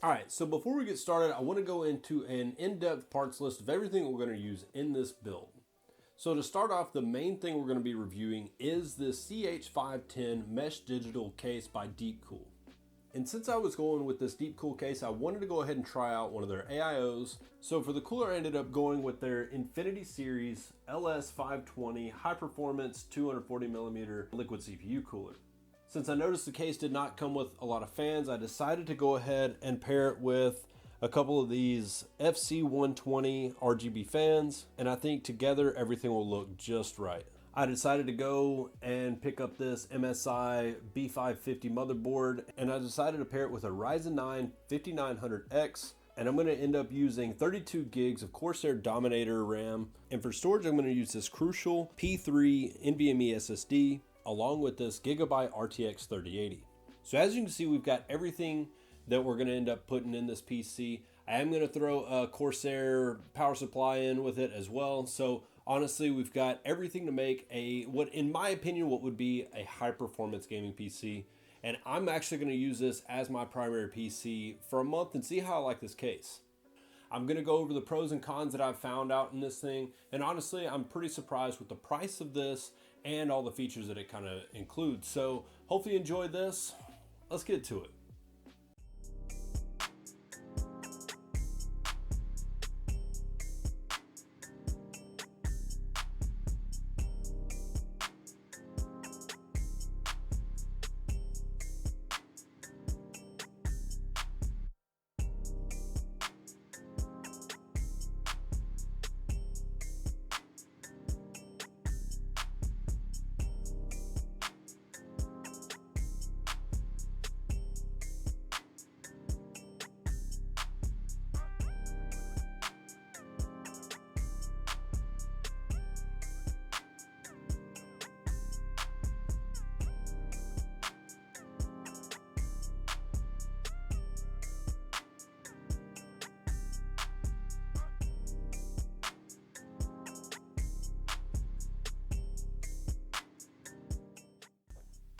All right, so before we get started, I want to go into an in-depth parts list of everything we're going to use in this build. So to start off, the main thing we're going to be reviewing is this CH510 Mesh Digital case by Deepcool. And since I was going with this Deepcool case, I wanted to go ahead and try out one of their AIOs. So for the cooler, I ended up going with their Infinity Series LS520 high performance 240mm liquid CPU cooler. Since I noticed the case did not come with a lot of fans, I decided to go ahead and pair it with a couple of these FC120 RGB fans, and I think together everything will look just right. I decided to go and pick up this MSI B550 motherboard, and I decided to pair it with a Ryzen 9 5900X, and I'm going to end up using 32 gigs of Corsair Dominator RAM, and for storage I'm going to use this Crucial P3 NVME SSD along with this Gigabyte RTX 3080. So as you can see, we've got everything that we're going to end up putting in this PC. I am going to throw a Corsair power supply in with it as well. So honestly, we've got everything to make what in my opinion, what would be a high performance gaming PC. And I'm actually going to use this as my primary PC for a month and see how I like this case. I'm going to go over the pros and cons that I've found out in this thing. And honestly, I'm pretty surprised with the price of this and all the features that it kind of includes. So hopefully you enjoyed this. Let's get to it.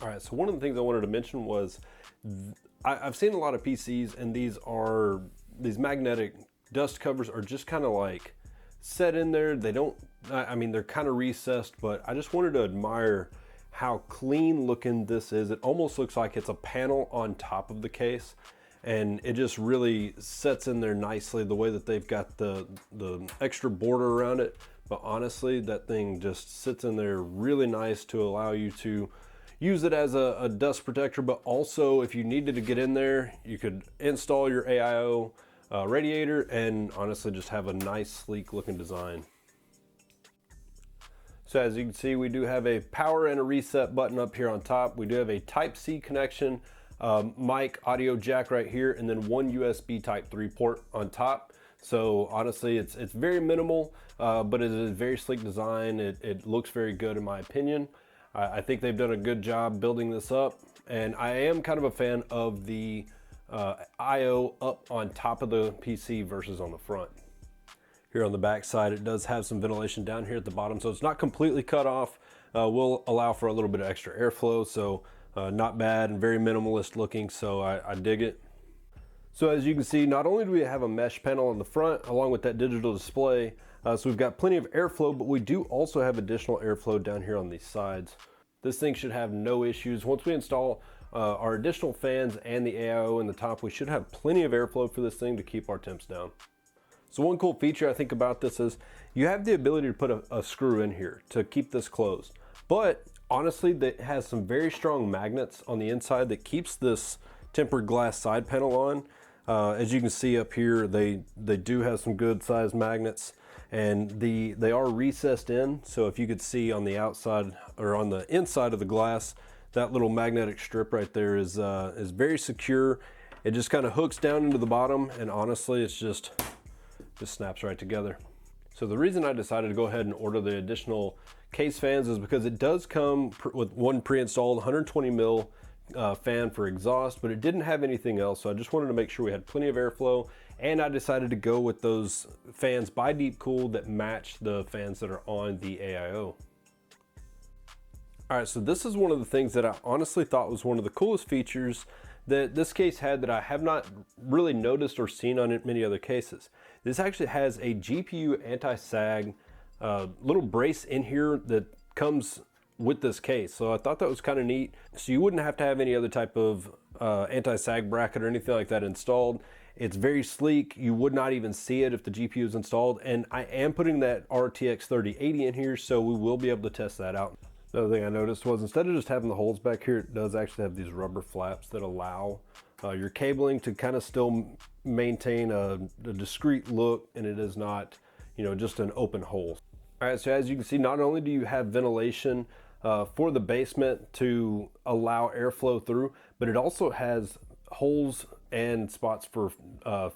All right, so one of the things I wanted to mention was I've seen a lot of PCs, and these magnetic dust covers are just kind of like set in there. They don't, I mean, they're kind of recessed, but I just wanted to admire how clean looking this is. It almost looks like it's a panel on top of the case, and it just really sets in there nicely the way that they've got the extra border around it. But honestly, that thing just sits in there really nice to allow you to use it as a dust protector, but also if you needed to get in there, you could install your AIO radiator and honestly just have a nice sleek looking design. So as you can see, we do have a power and a reset button up here on top. We do have a Type-C connection, mic audio jack right here, and then one USB Type 3 port on top. So honestly, it's very minimal, but it is a very sleek design. It looks very good in my opinion. I think they've done a good job building this up, and I am kind of a fan of the IO up on top of the PC versus on the front. Here on the back side, it does have some ventilation down here at the bottom, so it's not completely cut off. Will allow for a little bit of extra airflow, so not bad and very minimalist looking, so I dig it. So as you can see, not only do we have a mesh panel on the front along with that digital display, so we've got plenty of airflow, but we do also have additional airflow down here on these sides. This thing should have no issues. Once we install our additional fans and the AIO in the top, we should have plenty of airflow for this thing to keep our temps down. So one cool feature I think about this is you have the ability to put a screw in here to keep this closed. But honestly, it has some very strong magnets on the inside that keeps this tempered glass side panel on. As you can see up here, they do have some good sized magnets, and they are recessed in. So if you could see on the outside or on the inside of the glass, that little magnetic strip right there is very secure. It just kind of hooks down into the bottom, and honestly, it's just snaps right together. So the reason I decided to go ahead and order the additional case fans is because it does come with one pre-installed 120 mil fan for exhaust, but it didn't have anything else. So I just wanted to make sure we had plenty of airflow, and I decided to go with those fans by Deepcool that match the fans that are on the AIO. All right, so this is one of the things that I honestly thought was one of the coolest features that this case had that I have not really noticed or seen on many other cases. This actually has a GPU anti-sag little brace in here that comes with this case. So I thought that was kind of neat. So you wouldn't have to have any other type of anti-sag bracket or anything like that installed. It's very sleek. You would not even see it if the GPU is installed. And I am putting that RTX 3080 in here, so we will be able to test that out. Another thing I noticed was instead of just having the holes back here, it does actually have these rubber flaps that allow your cabling to kind of still maintain a discreet look, and it is not, you know, just an open hole. All right, so as you can see, not only do you have ventilation for the basement to allow airflow through, but it also has holes and spots for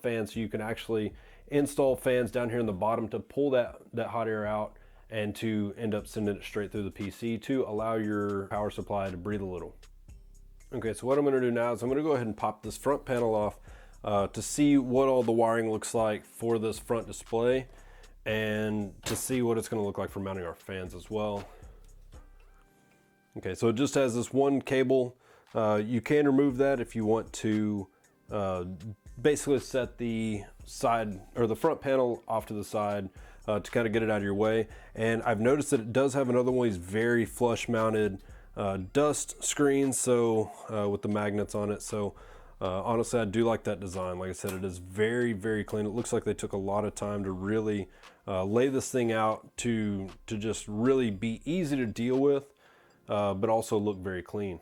fans, so you can actually install fans down here in the bottom to pull that hot air out and to end up sending it straight through the PC to allow your power supply to breathe a little. Okay, so what I'm gonna do now is I'm gonna go ahead and pop this front panel off to see what all the wiring looks like for this front display and to see what it's gonna look like for mounting our fans as well. Okay, so it just has this one cable. You can remove that if you want to basically set the side or the front panel off to the side to kind of get it out of your way. And I've noticed that it does have another one of these very flush mounted dust screens, so with the magnets on it. So honestly, I do like that design. Like I said, it is very, very clean. It looks like they took a lot of time to really lay this thing out to just really be easy to deal with, but also look very clean.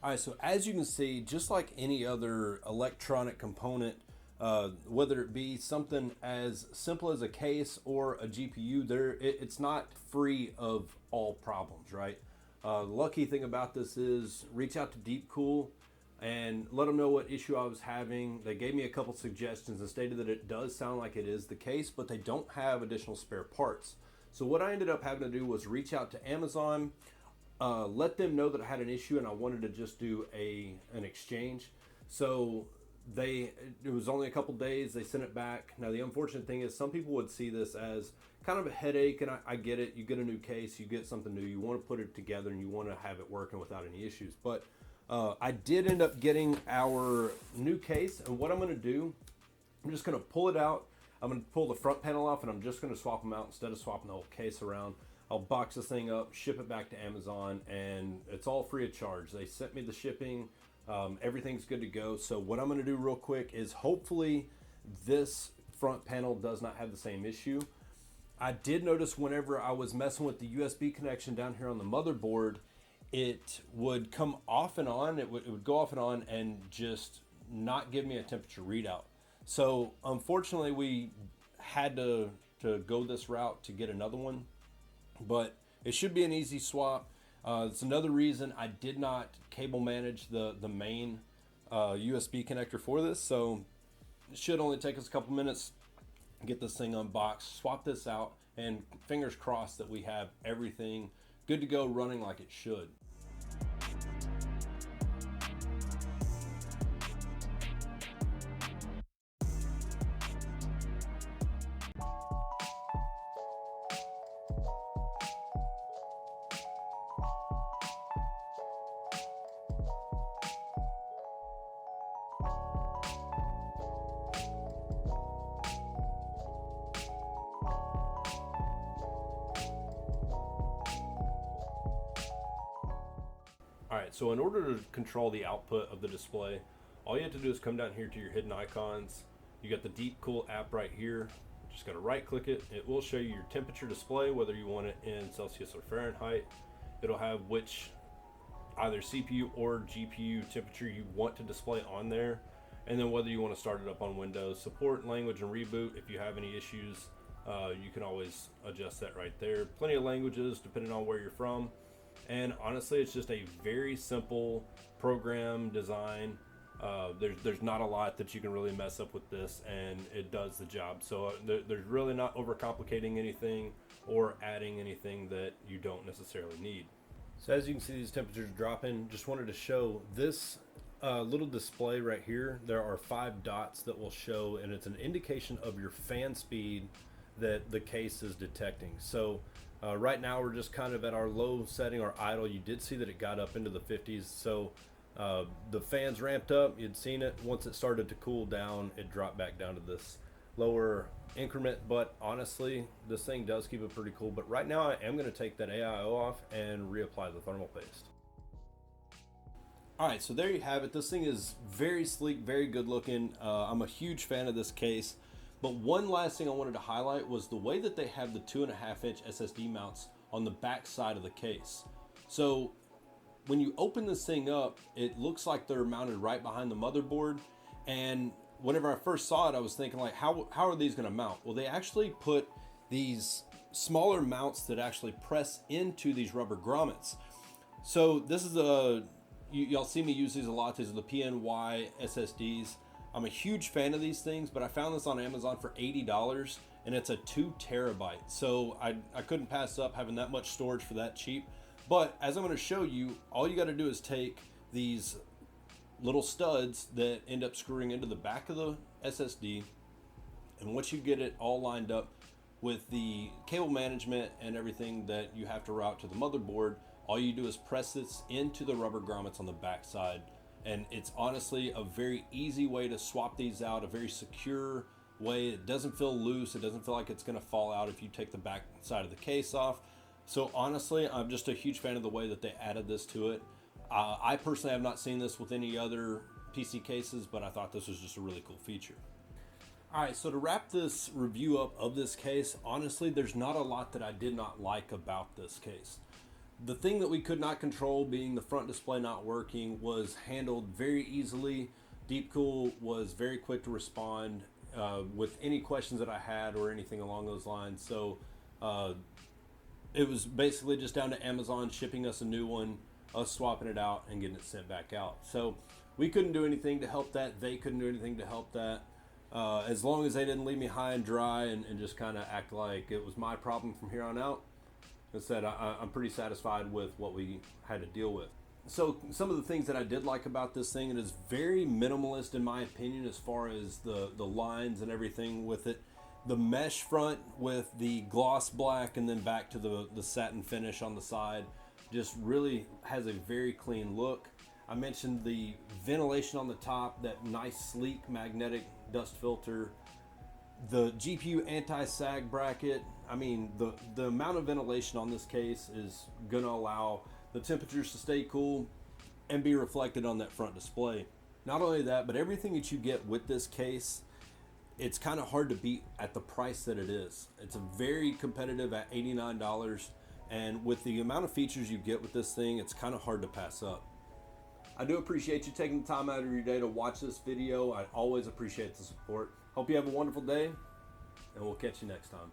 All right, so as you can see, just like any other electronic component, whether it be something as simple as a case or a GPU, it's not free of all problems, right? The lucky thing about this is reach out to Deepcool and let them know what issue I was having. They gave me a couple suggestions and stated that it does sound like it is the case, but they don't have additional spare parts. So what I ended up having to do was reach out to Amazon, let them know that I had an issue and I wanted to just do an exchange. So it was only a couple days, they sent it back. Now the unfortunate thing is some people would see this as kind of a headache, and I get it. You get a new case, you get something new, you want to put it together and you want to have it working without any issues. But I did end up getting our new case, and what I'm going to do, I'm just going to pull it out. I'm going to pull the front panel off and I'm just going to swap them out instead of swapping the whole case around. I'll box this thing up, ship it back to Amazon, and it's all free of charge. They sent me the shipping. Everything's good to go. So what I'm going to do real quick is hopefully this front panel does not have the same issue. I did notice whenever I was messing with the USB connection down here on the motherboard, it would come off and on. It would go off and on and just not give me a temperature readout. So unfortunately we had to go this route to get another one, but it should be an easy swap. It's another reason I did not cable manage the main USB connector for this. So it should only take us a couple minutes, get this thing unboxed, swap this out, and fingers crossed that we have everything good to go running like it should. All right, so in order to control the output of the display, all you have to do is come down here to your hidden icons. You got the Deepcool app right here. Just gotta right click it. It will show you your temperature display, whether you want it in Celsius or Fahrenheit. It'll have which either CPU or GPU temperature you want to display on there. And then whether you want to start it up on Windows. Support, language, and reboot. If you have any issues, you can always adjust that right there. Plenty of languages depending on where you're from. And honestly, it's just a very simple program design. There's not a lot that you can really mess up with this, and it does the job. So there's really not overcomplicating anything or adding anything that you don't necessarily need. So as you can see, these temperatures dropping. Just wanted to show this little display right here. There are 5 dots that will show, and it's an indication of your fan speed that the case is detecting. So right now we're just kind of at our low setting or idle. You did see that it got up into the 50s. So the fans ramped up, you'd seen it. Once it started to cool down, it dropped back down to this lower increment. But honestly, this thing does keep it pretty cool. But right now I am going to take that AIO off and reapply the thermal paste. All right, so there you have it. This thing is very sleek, very good looking. I'm a huge fan of this case. But one last thing I wanted to highlight was the way that they have the 2.5-inch SSD mounts on the back side of the case. So when you open this thing up, it looks like they're mounted right behind the motherboard. And whenever I first saw it, I was thinking like, how are these gonna mount? Well, they actually put these smaller mounts that actually press into these rubber grommets. So this is y'all see me use these a lot. These are the PNY SSDs. I'm a huge fan of these things, but I found this on Amazon for $80 and it's a 2 terabyte. So I couldn't pass up having that much storage for that cheap. But as I'm going to show you, all you got to do is take these little studs that end up screwing into the back of the SSD. And once you get it all lined up with the cable management and everything that you have to route to the motherboard, all you do is press this into the rubber grommets on the back side. And it's honestly a very easy way to swap these out, a very secure way. It doesn't feel loose. It doesn't feel like it's going to fall out if you take the back side of the case off. So honestly, I'm just a huge fan of the way that they added this to it. I personally have not seen this with any other PC cases, but I thought this was just a really cool feature. All right, so to wrap this review up of this case, honestly, there's not a lot that I did not like about this case. The thing that we could not control, being the front display not working, was handled very easily. Deepcool was very quick to respond with any questions that I had or anything along those lines. So it was basically just down to Amazon shipping us a new one, us swapping it out and getting it sent back out. So we couldn't do anything to help that. They couldn't do anything to help that. As long as they didn't leave me high and dry and just kind of act like it was my problem from here on out, I said I'm pretty satisfied with what we had to deal with. So some of the things that I did like about this thing, it is very minimalist in my opinion as far as the lines and everything with it. The mesh front with the gloss black and then back to the satin finish on the side just really has a very clean look. I mentioned the ventilation on the top, that nice sleek magnetic dust filter. The GPU Anti-Sag bracket, I mean, the amount of ventilation on this case is going to allow the temperatures to stay cool and be reflected on that front display. Not only that, but everything that you get with this case, it's kind of hard to beat at the price that it is. It's very competitive at $89, and with the amount of features you get with this thing, it's kind of hard to pass up. I do appreciate you taking the time out of your day to watch this video. I always appreciate the support. Hope you have a wonderful day, and we'll catch you next time.